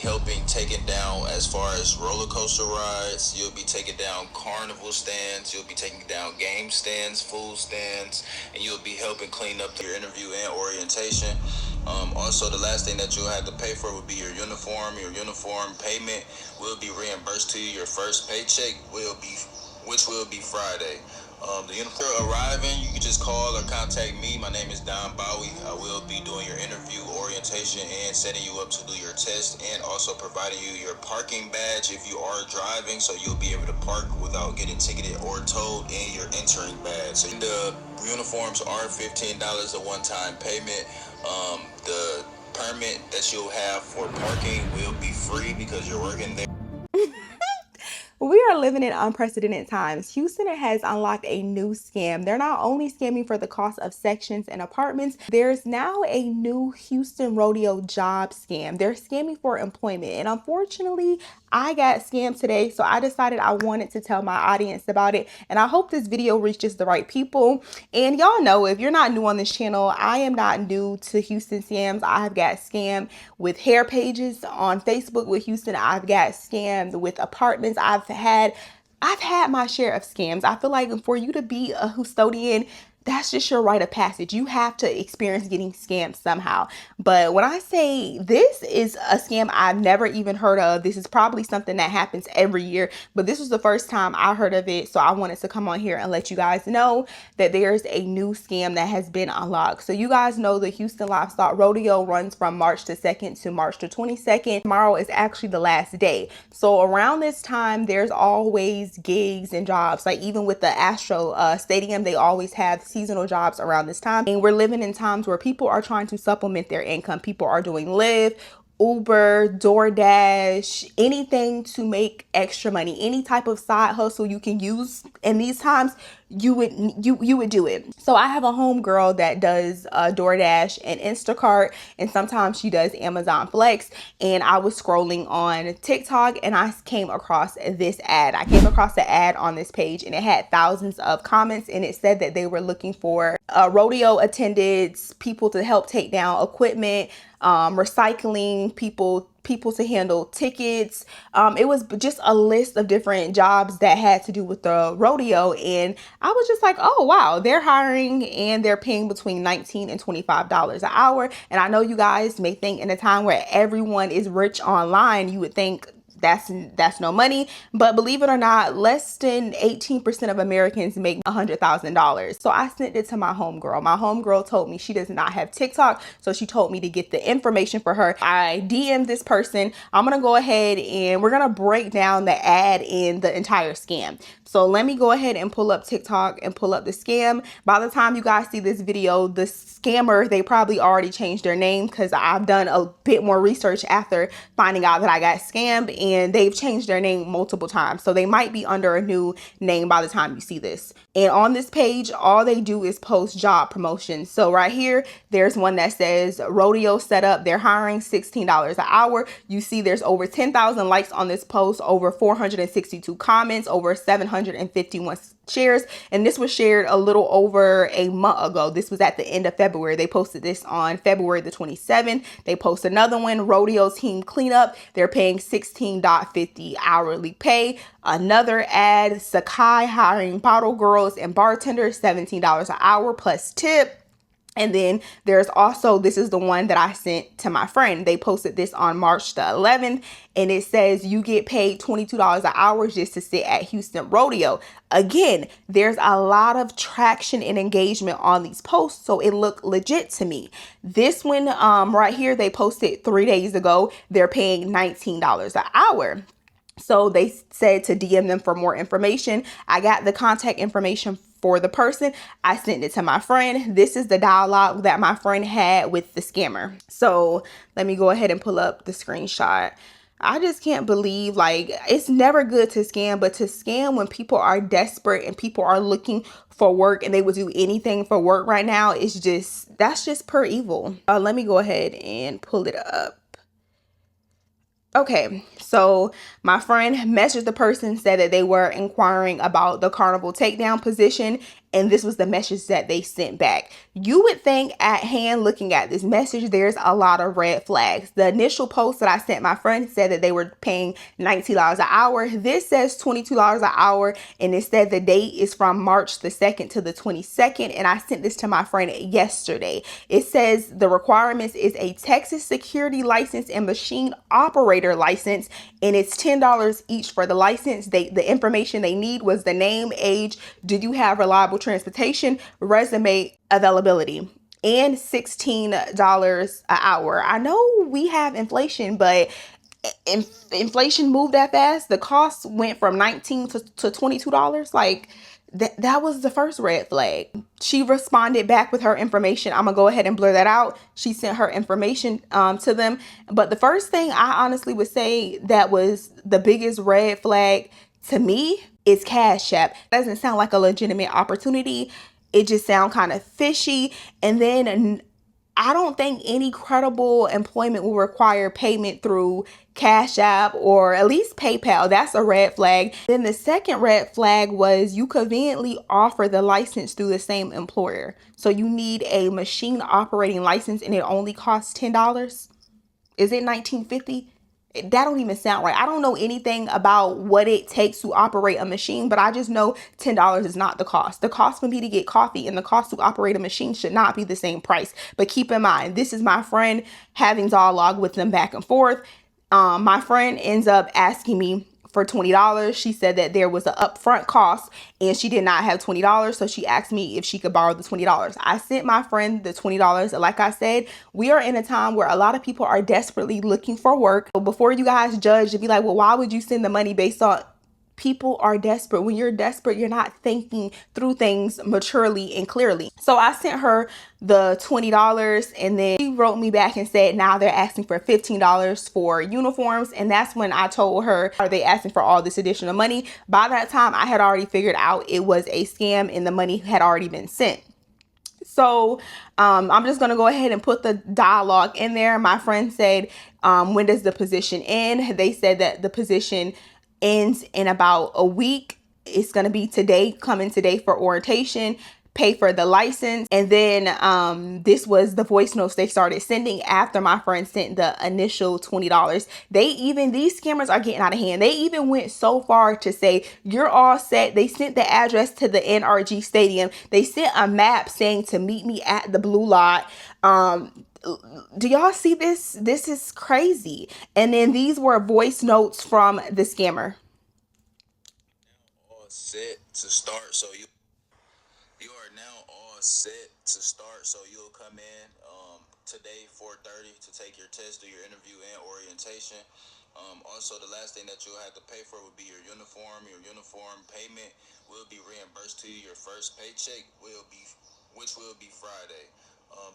helping taking down as far as roller coaster rides. You'll be taking down carnival stands. You'll be taking down game stands, food stands, and you'll be helping clean up your interview and orientation. Also, the last thing that you'll have to pay for will be your uniform. Your uniform payment will be reimbursed to you. Your first paycheck which will be Friday. The uniform arriving, you can just call or contact me. My name is Don Bowie. I will be doing your interview, orientation, and setting you up to do your test, and also providing you your parking badge if you are driving, so you'll be able to park without getting ticketed or towed, and your entering badge. So the uniforms are $15 a one-time payment. The permit that you'll have for parking will be free because you're working there. We are living in unprecedented times. Houston has unlocked a new scam. They're not only scamming for the cost of sections and apartments, there's now a new Houston Rodeo job scam. They're scamming for employment. And unfortunately, I got scammed today, so I decided I wanted to tell my audience about it. And I hope this video reaches the right people. And y'all know, if you're not new on this channel, I am not new to Houston scams. I have got scammed with hair pages on Facebook with Houston. I've got scammed with apartments. I've had my share of scams. I feel like for you to be a custodian, that's just your rite of passage. You have to experience getting scammed somehow. But when I say this is a scam I've never even heard of, this is probably something that happens every year, but this was the first time I heard of it. So I wanted to come on here and let you guys know that there's a new scam that has been unlocked. So you guys know the Houston Livestock Rodeo runs from March the 2nd to March the 22nd. Tomorrow is actually the last day. So around this time, there's always gigs and jobs. Like even with the Astro Stadium, they always have seasonal jobs around this time. And we're living in times where people are trying to supplement their income. People are doing Lyft, Uber, DoorDash, anything to make extra money, any type of side hustle you can use in these times, you would do it. So I have a homegirl that does DoorDash and Instacart, and sometimes she does Amazon Flex. And I was scrolling on TikTok and I came across this ad. I came across the ad on this page and it had thousands of comments, and it said that they were looking for rodeo attendants, people to help take down equipment, recycling, people to handle tickets. It was just a list of different jobs that had to do with the rodeo. And I was just like, oh, wow, they're hiring and they're paying between $19 and $25 an hour. And I know you guys may think in a time where everyone is rich online, you would think that's no money, but believe it or not, less than 18% of Americans make $100,000. So I sent it to my homegirl. My homegirl told me she does not have TikTok, so she told me to get the information for her. I DM'd this person. I'm gonna go ahead and we're gonna break down the ad and the entire scam. So let me go ahead and pull up TikTok and pull up the scam. By the time you guys see this video, the scammer, they probably already changed their name, because I've done a bit more research after finding out that I got scammed, and they've changed their name multiple times. So they might be under a new name by the time you see this. And on this page, all they do is post job promotions. So right here, there's one that says rodeo setup. They're hiring $16 an hour. You see there's over 10,000 likes on this post, over 462 comments, over 751 shares. And this was shared a little over a month ago. This was at the end of February. They posted this on February the 27th. They post another one, rodeo team cleanup. They're paying $16.50 hourly pay. Another ad, Sakai hiring bottle girls and bartenders, $17 an hour plus tip. And then there's also, this is the one that I sent to my friend. They posted this on March the 11th, and it says you get paid $22 an hour just to sit at Houston Rodeo. Again, there's a lot of traction and engagement on these posts, so it looked legit to me. This one right here, they posted 3 days ago. They're paying $19 an hour. So they said to DM them for more information. I got the contact information for the person. I sent it to my friend. This is the dialogue that my friend had with the scammer. So let me go ahead and pull up the screenshot. I just can't believe, like, it's never good to scam, but to scam when people are desperate and people are looking for work and they would do anything for work right now, that's just pure evil. Let me go ahead and pull it up. Okay, so my friend messaged the person, said that they were inquiring about the carnival takedown position, and this was the message that they sent back. You would think at hand looking at this message, there's a lot of red flags. The initial post that I sent my friend said that they were paying $19 an hour. This says $22 an hour, and it said the date is from March the 2nd to the 22nd, and I sent this to my friend yesterday. It says the requirements is a Texas security license and machine operator license, and it's $10 each for the license. The information they need was the name, age, did you have reliable transportation, resume, availability, and $16 an hour. I know we have inflation, but inflation moved that fast. The cost went from $19 to $22. Like that was the first red flag. She responded back with her information. I'm gonna go ahead and blur that out. She sent her information to them. But the first thing I honestly would say that was the biggest red flag to me is Cash App. It doesn't sound like a legitimate opportunity. It just sounds kind of fishy. And then I don't think any credible employment will require payment through Cash App or at least PayPal. That's a red flag. Then the second red flag was you conveniently offer the license through the same employer. So you need a machine operating license and it only costs $10. Is it $19.50? That don't even sound right. I don't know anything about what it takes to operate a machine, but I just know $10 is not the cost. The cost for me to get coffee and the cost to operate a machine should not be the same price. But keep in mind, this is my friend having dialogue with them back and forth. My friend ends up asking me for $20. She said that there was an upfront cost and she did not have $20. So she asked me if she could borrow the $20. I sent my friend the $20. Like I said, we are in a time where a lot of people are desperately looking for work. So before you guys judge and be like, well, why would you send the money based on people are desperate. When you're desperate, you're not thinking through things maturely and clearly. So I sent her the $20 and then she wrote me back and said now they're asking for $15 for uniforms. And that's when I told her, are they asking for all this additional money? By that time, I had already figured out it was a scam and the money had already been sent. So I'm just going to go ahead and put the dialogue in there. My friend said, when does the position end? They said that the position ends in about a week. It's going to be today, coming today for orientation, pay for the license. And then this was the voice notes they started sending after my friend sent the initial $20. These scammers are getting out of hand. They even went so far to say, you're all set. They sent the address to the NRG stadium. They sent a map saying to meet me at the blue lot. Do y'all see this? This is crazy. And then these were voice notes from the scammer. All set to start, so you are now all set to start. So you'll come in today 4:30 to take your test, do your interview and orientation. Also, the last thing that you'll have to pay for would be your uniform. Your uniform payment will be reimbursed to you. Your first paycheck which will be Friday.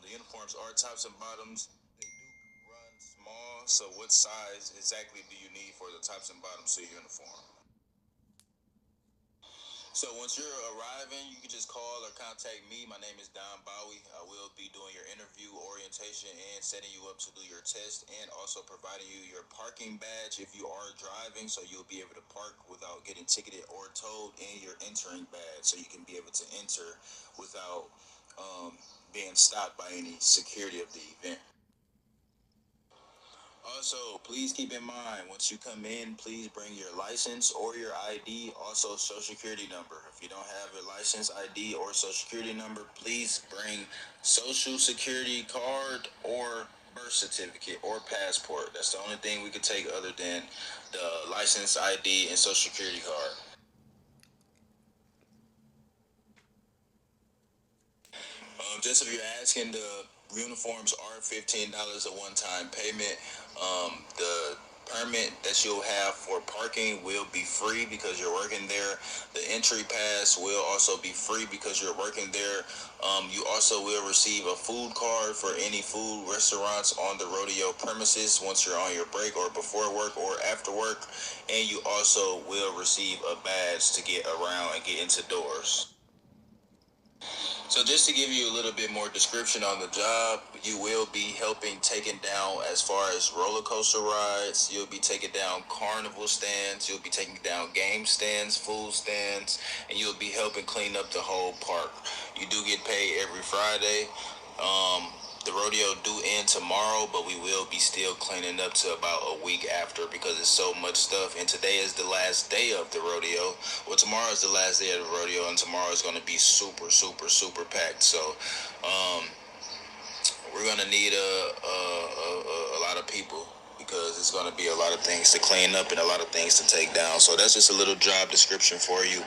The uniforms are tops and bottoms. They do run small. So what size exactly do you need for the tops and bottoms to your uniform? So once you're arriving, you can just call or contact me. My name is Don Bowie. I will be doing your interview, orientation, and setting you up to do your test, and also providing you your parking badge if you are driving, so you'll be able to park without getting ticketed or towed, and your entering badge, so you can be able to enter without being stopped by any security of the event. Also, please keep in mind, once you come in, please bring your license or your ID, also social security number. If you don't have your license, ID, or social security number, please bring social security card or birth certificate or passport. That's the only thing we could take other than the license, ID, and social security card. Just if you're asking, the uniforms are $15 a one-time payment. The permit that you'll have for parking will be free because you're working there. The entry pass will also be free because you're working there. You also will receive a food card for any food restaurants on the rodeo premises once you're on your break or before work or after work. And you also will receive a badge to get around and get into doors. So just to give you a little bit more description on the job, you will be helping taking down as far as roller coaster rides. You'll be taking down carnival stands. You'll be taking down game stands, food stands, and you'll be helping clean up the whole park. You do get paid every Friday. The rodeo do end tomorrow, but we will be still cleaning up to about a week after because it's so much stuff. And today is the last day of the rodeo. Well, tomorrow is the last day of the rodeo, and tomorrow is going to be super, super, super packed. So, we're going to need a lot of people because it's going to be a lot of things to clean up and a lot of things to take down. So that's just a little job description for you.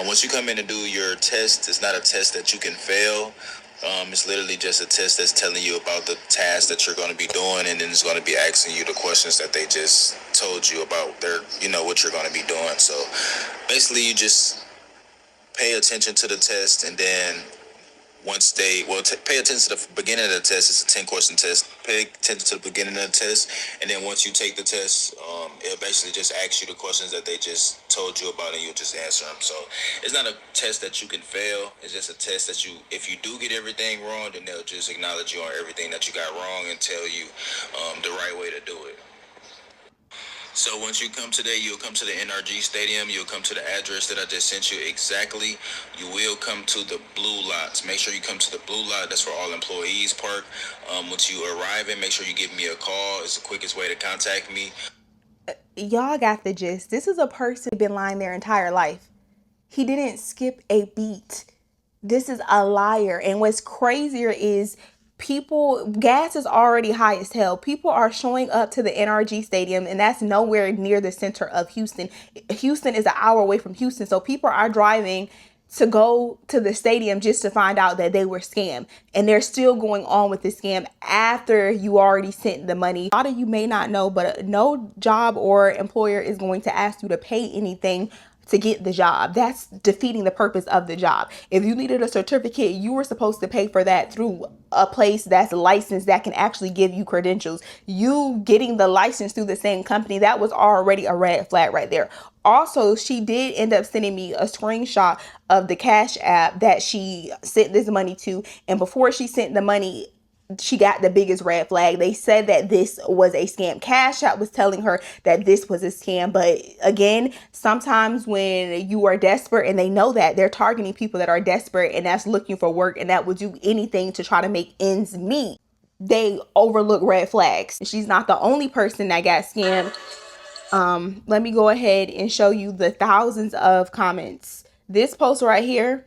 Once you come in and do your test, it's not a test that you can fail. It's literally just a test that's telling you about the task that you're going to be doing, and then it's going to be asking you the questions that they just told you about what you're going to be doing. So basically you just pay attention to the test, and then pay attention to the beginning of the test. It's a 10-question test. Pay attention to the beginning of the test, and then once you take the test, it'll basically just ask you the questions that they just told you about, and you'll just answer them. So it's not a test that you can fail. It's just a test that if you do get everything wrong, then they'll just acknowledge you on everything that you got wrong and tell you the right way to do it. So once you come today, you'll come to the NRG Stadium. You'll come to the address that I just sent you exactly. You will come to the blue lots. Make sure you come to the blue lot. That's where all employees park. Once you arrive in, make sure you give me a call. It's the quickest way to contact me. Y'all got the gist. This is a person who's been lying their entire life. He didn't skip a beat. This is a liar. And what's crazier is gas is already high as hell. People are showing up to the NRG Stadium, and that's nowhere near the center of Houston. Houston is an hour away from Houston. So people are driving to go to the stadium just to find out that they were scammed. And they're still going on with the scam after you already sent the money. A lot of you may not know, but no job or employer is going to ask you to pay anything to get the job. That's defeating the purpose of the job. If you needed a certificate, you were supposed to pay for that through a place that's licensed that can actually give you credentials. You getting the license through the same company, that was already a red flag right there. Also, she did end up sending me a screenshot of the Cash App that she sent this money to. And before she sent the money, she got the biggest red flag. They said that this was a scam. Cash App was telling her that this was a scam. But again, sometimes when you are desperate, and they know that they're targeting people that are desperate and that's looking for work and that would do anything to try to make ends meet, they overlook red flags. She's not the only person that got scammed. Let me go ahead and show you the thousands of comments. This post right here: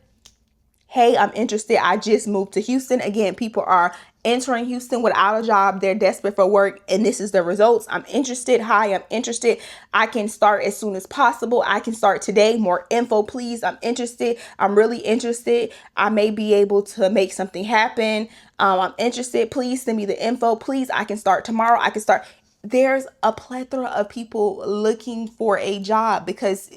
hey, I'm interested. I just moved to Houston. Again, people are entering Houston without a job. They're desperate for work, and this is the results. I'm interested. Hi, I'm interested. I can start as soon as possible. I can start today. More info, please. I'm interested. I'm really interested. I may be able to make something happen. I'm interested. Please send me the info. Please, I can start tomorrow. I can start. There's a plethora of people looking for a job because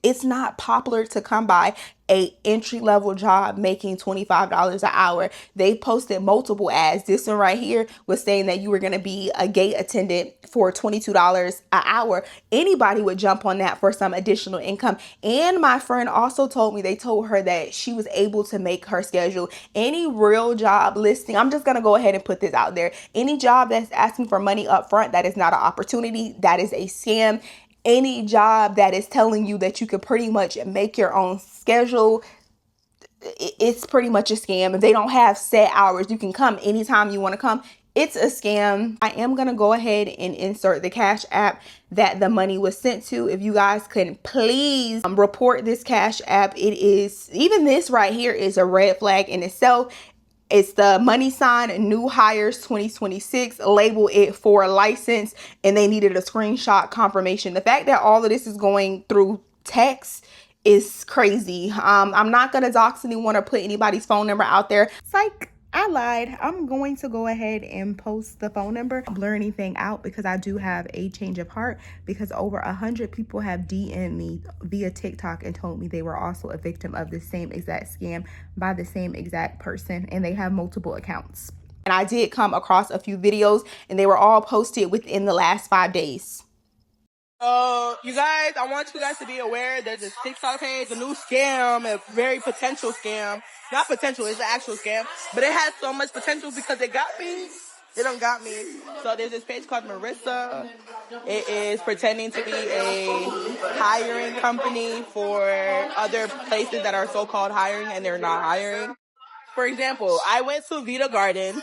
it's not popular to come by a entry-level job making $25 an hour. They posted multiple ads. This one right here was saying that you were going to be a gate attendant for $22 an hour. Anybody would jump on that for some additional income. And my friend also told me, they told her that she was able to make her schedule. Any real job listing, I'm just going to go ahead and put this out there. Any job that's asking for money up front, that is not an opportunity. That is a scam. Any job that is telling you that you can pretty much make your own schedule, it's pretty much a scam. If they don't have set hours, you can come anytime you want to come, it's a scam. I am going to go ahead and insert the Cash App that the money was sent to. If you guys can please report this Cash App. It is, even this right here is a red flag in itself. It's the money sign, new hires 2026, label it for license, and they needed a screenshot confirmation. The fact that all of this is going through text is crazy. I'm not going to dox anyone or put anybody's phone number out there. Psych, I lied. I'm going to go ahead and post the phone number, blur anything out because I do have a change of heart because over 100 people have DM'd me via TikTok and told me they were also a victim of the same exact scam by the same exact person, and they have multiple accounts. And I did come across a few videos and they were all posted within the last 5 days. You guys, I want you guys to be aware there's this TikTok page, a new scam, a very potential scam. Not potential, it's an actual scam. But it has so much potential because it got me. It done got me. So there's this page called Marissa. It is pretending to be a hiring company for other places that are so-called hiring and they're not hiring. For example, I went to Vita Garden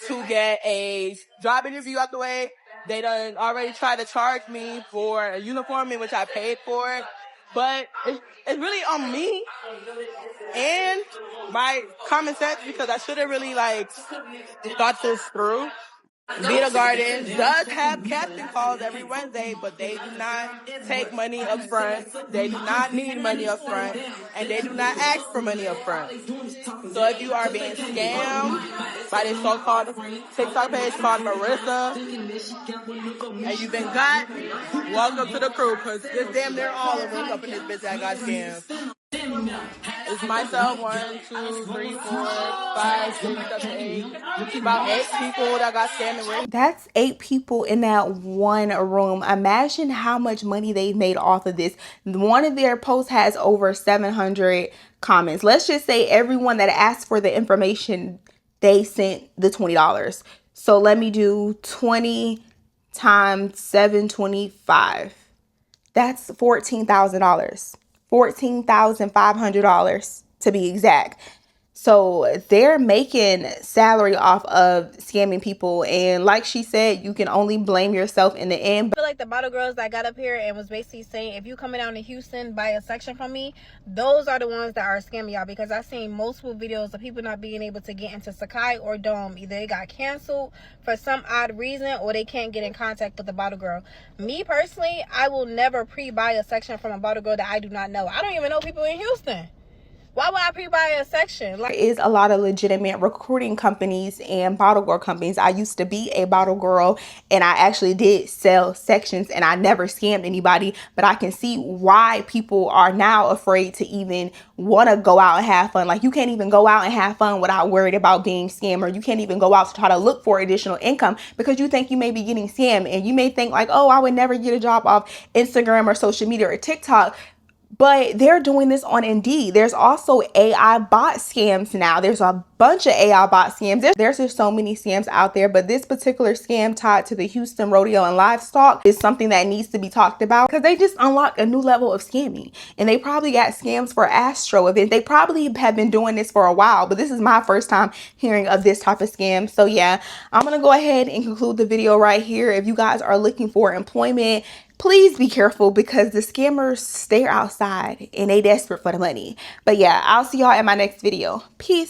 to get a job interview out the way. They done already tried to charge me for a uniform in which I paid for it. But it's really on me and my common sense because I should have really thought this through. Vita Garden does have captain calls every Wednesday, but they do not take money up front. They do not need money up front, and they do not ask for money up front. So if you are being scammed by this so-called TikTok page called Marissa, and you've been got, welcome to the crew, because this damn near all of us up in this bitch that got scammed. It's myself, 1, 2, 3, 4, 5, 6, 7, 8. About 8 people that got scammed with. That's 8 people in that one room. Imagine how much money they've made off of this. One of their posts has over 700 comments. Let's just say everyone that asked for the information, they sent the $20. So let me do 20 times 725. That's $14,000. $14,500 to be exact. So they're making salary off of scamming people. And like she said, you can only blame yourself in the end. I feel like the bottle girls that got up here and was basically saying, if you coming down to Houston, buy a section from me, those are the ones that are scamming y'all, because I've seen multiple videos of people not being able to get into Sakai or Dome. Either it got canceled for some odd reason or they can't get in contact with the bottle girl. Me personally, I will never pre-buy a section from a bottle girl that I do not know. I don't even know people in Houston. Why would I pre-buy a section? There is a lot of legitimate recruiting companies and bottle girl companies. I used to be a bottle girl and I actually did sell sections and I never scammed anybody, but I can see why people are now afraid to even want to go out and have fun. Like, you can't even go out and have fun without worried about being scammed, or you can't even go out to try to look for additional income because you think you may be getting scammed, and you may think like, oh, I would never get a job off Instagram or social media or TikTok. But they're doing this on Indeed. There's also AI bot scams now. There's a bunch of AI bot scams. There's just so many scams out there. But this particular scam tied to the Houston Rodeo and livestock is something that needs to be talked about, because they just unlocked a new level of scamming. And they probably got scams for Astro events. They probably have been doing this for a while, but this is my first time hearing of this type of scam. So yeah, I'm going to go ahead and conclude the video right here. If you guys are looking for employment, please be careful, because the scammers stay outside and they desperate for the money. But yeah, I'll see y'all in my next video. Peace.